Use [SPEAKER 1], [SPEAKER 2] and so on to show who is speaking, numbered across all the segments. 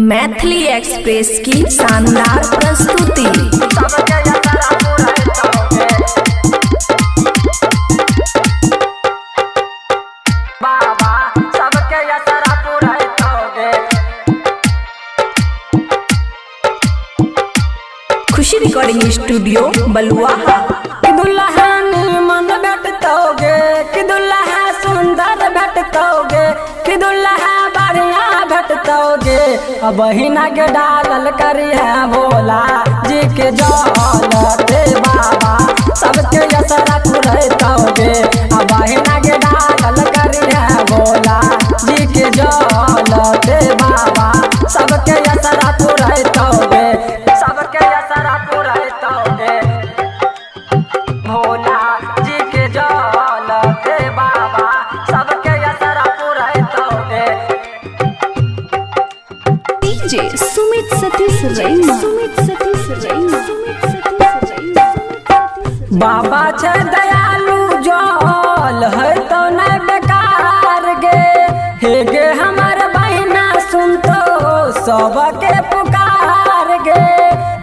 [SPEAKER 1] Maithili express की शानदार प्रस्तुति। खुशी रिकॉर्डिंग स्टूडियो बलुआहा।
[SPEAKER 2] दुल्हन मन भेटतोगे कि दुल्हा सुंदर भेटतोगे कि दुल्हा बढ़िया भेटतोगे। अब बहिना के डालल करी है भोला जी के जल ते बाबा सबके असरा पुरैतोगे। अब बहिना के डालल करी है भोला जी के जल ते बाबा सबके असरा पुरैतोगे। सबके असरा पुरैतोगे भोला जी के जल ते बाबा सबके असरा पुरैतोगे।
[SPEAKER 1] डीजे सुमित सतीश रैना।
[SPEAKER 2] बाबा छे दयालु जल है तो न बेकार गे। हे गे हमर बहिना सुन तो सबके पुकार गे।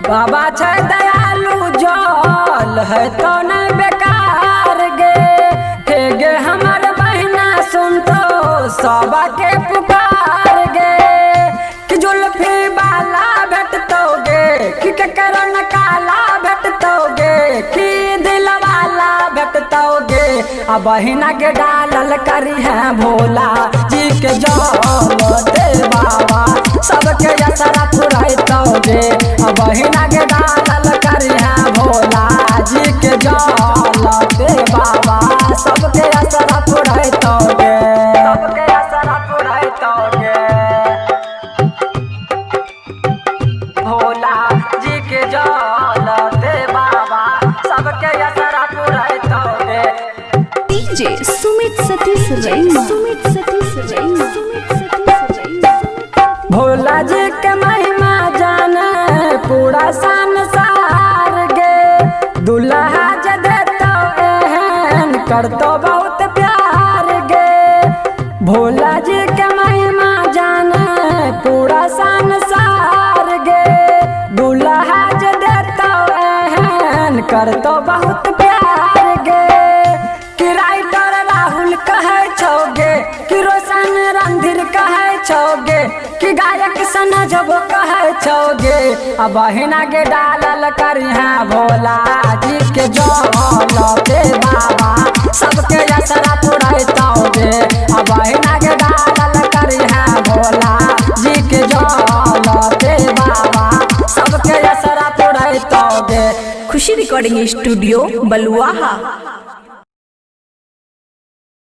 [SPEAKER 2] बाबा छे दयालु जल है तो न बेकार गे। हे गे हमर बहिना सुन तो सबके पुकार गे। कि जुल्फी वाला भेटतोगे कि ककरो न काला भेटतोगे कि दिल वाला भेटतोगे। आ बहिना के डालल करी है भोला जी के जल ते बाबा सबके असरा पुरैतोगे। आ बहिना के डालल करी है भोला जी के जल ते बाबा सबके असरा पुरैतोगे। सबके असरा पुरैतोगे भोला जी के जल ते बाबा सबके असरा पुरैतोगे।
[SPEAKER 1] डीजे सुमित सतीश रैना।
[SPEAKER 2] भोला जी के महिमा जाने पूरा संसार गे। दुल्हा जे देतो एहन करतो बहुत प्यार गे। भोला जी के महिमा जाने पूरा संसार गे। दुल्हा जे देतो एहन करतो बहुत प्यार गे। कि राइटर राहुल कहे छोगे कि रोशन रणधीर कहे छोगे कि गायक सनजब कहे छोगे। अब बहिना के डालल करी है भोला जी के जल ते बाबा सबके असरा पुरैतोगे। अब बहिना के डालल करी है भोला जी के जल ते बाबा सबके असरा पुरैतोगे।
[SPEAKER 1] खुशी रिकॉर्डिंग स्टूडियो बलुआहा।